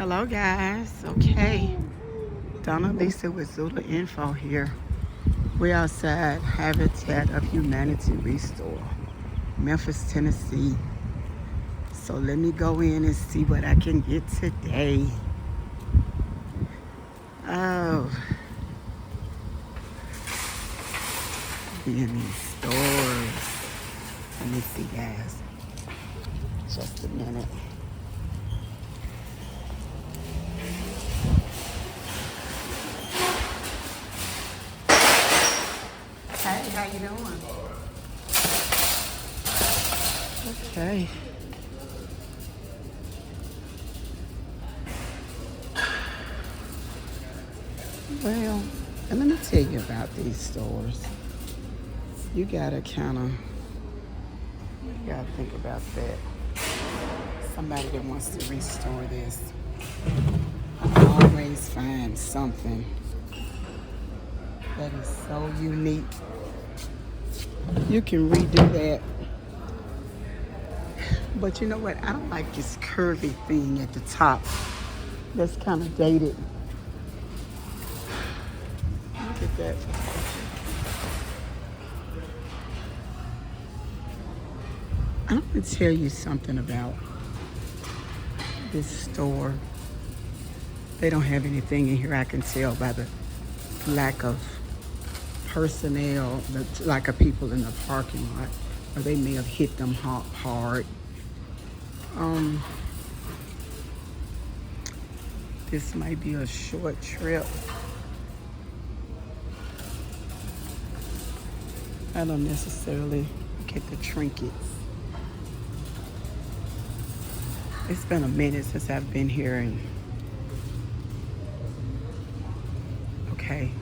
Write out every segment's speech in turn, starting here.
Hello, guys. Okay, Donna Lisa with Zula Info here. We're outside Habitat of Humanity Restore, Memphis, Tennessee. So let me go in and see what I can get today. Oh, be in these stores. Let me see, guys. Just a minute. Hey, how you doing? Okay. Well, and let me tell you about these stores. You gotta you gotta think about that. Somebody that wants to restore this, I always find something that is so unique. You can redo that. But you know what? I don't like this curvy thing at the top. That's kind of dated. Look at that. I'm going to tell you something about this store. They don't have anything in here, I can tell by the lack of personnel, the lack of people in the parking lot, or they may have hit them hard. This might be a short trip. I don't necessarily get the trinkets. It's been a minute since I've been here, and okay,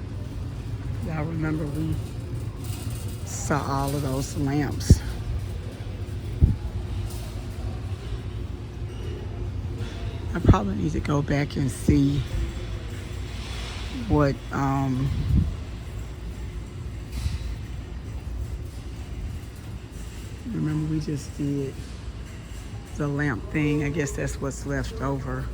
y'all remember we saw all of those lamps. I probably need to go back and see what remember we just did the lamp thing. I guess that's what's left over.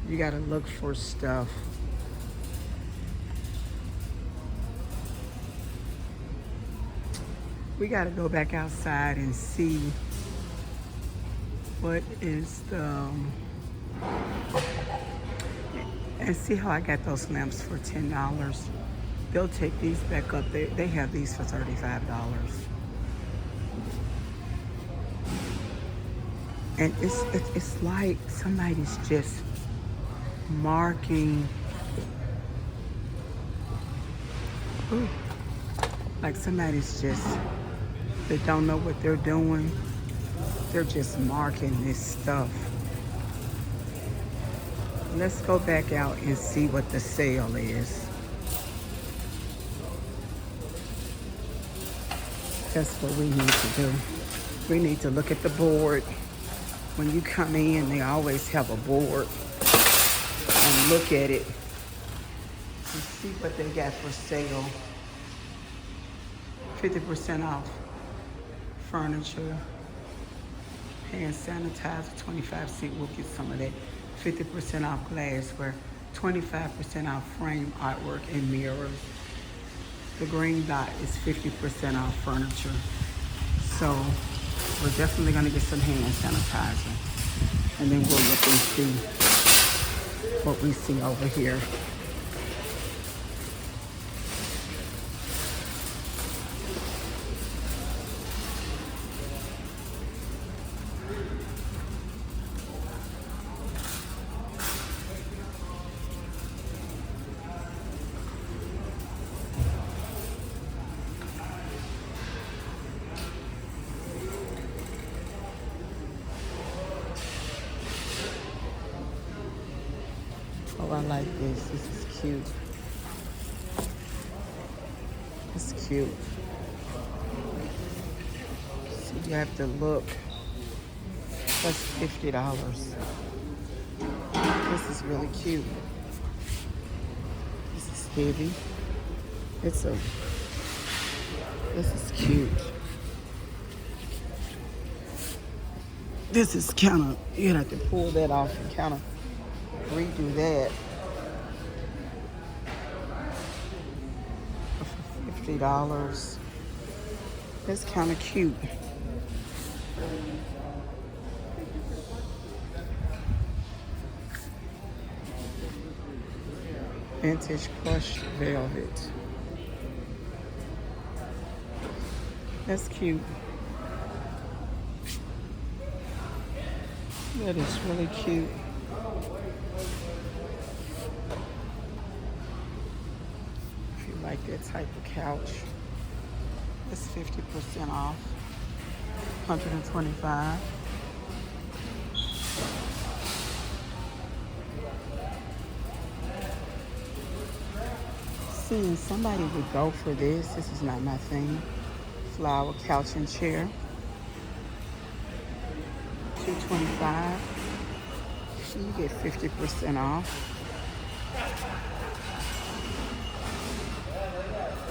You gotta look for stuff. We gotta go back outside and see what is the and see how I got those lamps for $10. They'll take these back up. They have these for $35. And it's like somebody's just marking. Ooh, like somebody's just, they don't know what they're doing. They're just marking this stuff. Let's go back out and see what the sale is. That's what we need to do. We need to look at the board. When you come in, they always have a board, and look at it and see what they got for sale. 50% off furniture, hand sanitizer, 25 cents. We'll get some of that. 50% off glassware, 25% off frame artwork and mirrors. The green dot is 50% off furniture. So we're definitely gonna get some hand sanitizer, and then we'll look and see what we see over here. Oh, I like this. This is cute. It's cute. So you have to look. That's $50. This is really cute. This is heavy. This is cute. This is kind of, you'd have to pull that off and kind of redo that for $50. That's kind of cute. Vintage crushed velvet. That's cute. That is really cute. If you like that type of couch, it's 50% off. 125. Seeing somebody would go for this. This is not my thing. Flower couch and chair. $225. You get 50% off.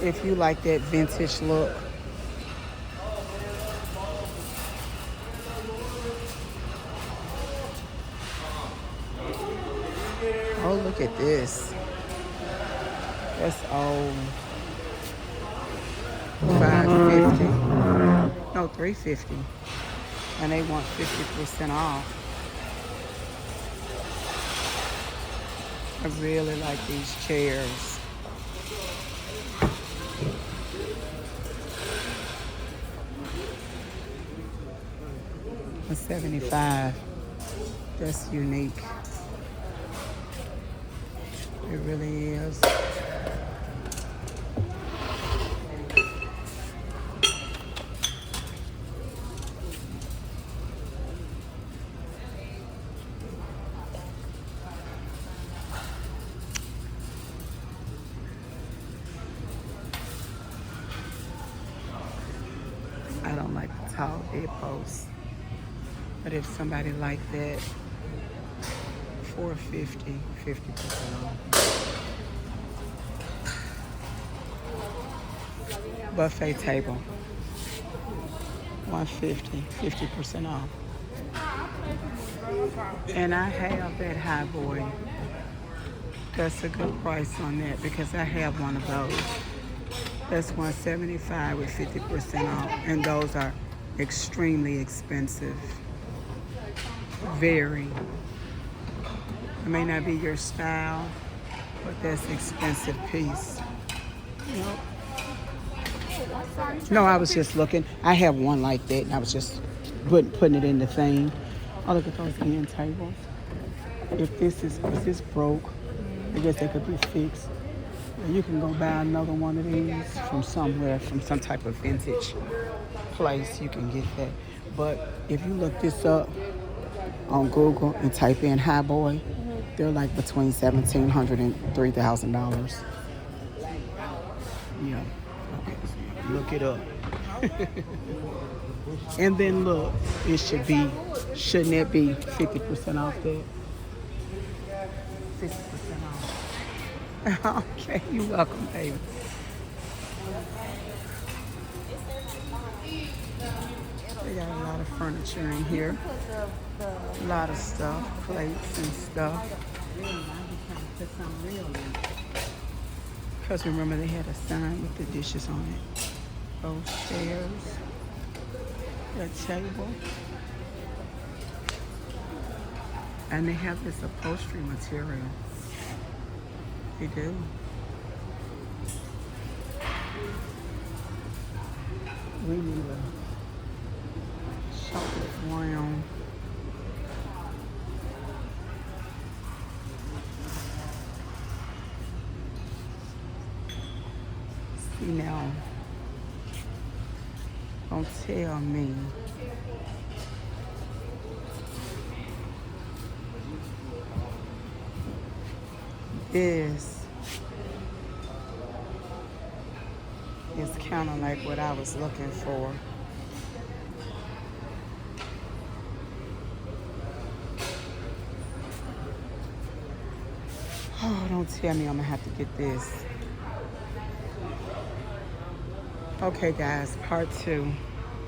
If you like that vintage look. Oh, look at this. That's old. $550. No, $350. And they want 50% off. I really like these chairs. $75. That's unique. It really is. I don't like the tall bedposts, but if somebody like that, $450, 50% off. Buffet table, $150, 50% off. And I have that high boy. That's a good price on that because I have one of those. That's $175 with 50% off, and those are extremely expensive. Very. It may not be your style, but that's an expensive piece. Nope. No, I was just looking. I have one like that, and I was just putting it in the thing. Oh, look at those end tables. If this broke, I guess they could be fixed. You can go buy another one of these from somewhere, from some type of vintage place. You can get that. But if you look this up on Google and type in high boy, they're like between $1,700 and $3,000. Yeah. Okay. Look it up. And then look, shouldn't it be 50% off that? 50% off. Okay, you're welcome, baby. They got a lot of furniture in here. A lot of stuff, plates and stuff. Because remember they had a sign with the dishes on it. Those chairs, that table. And they have this upholstery material. They do. We need a chocolate brown. See now, don't tell me. This is kind of like what I was looking for. Oh, don't tell me I'm gonna have to get this. Okay guys, part 2.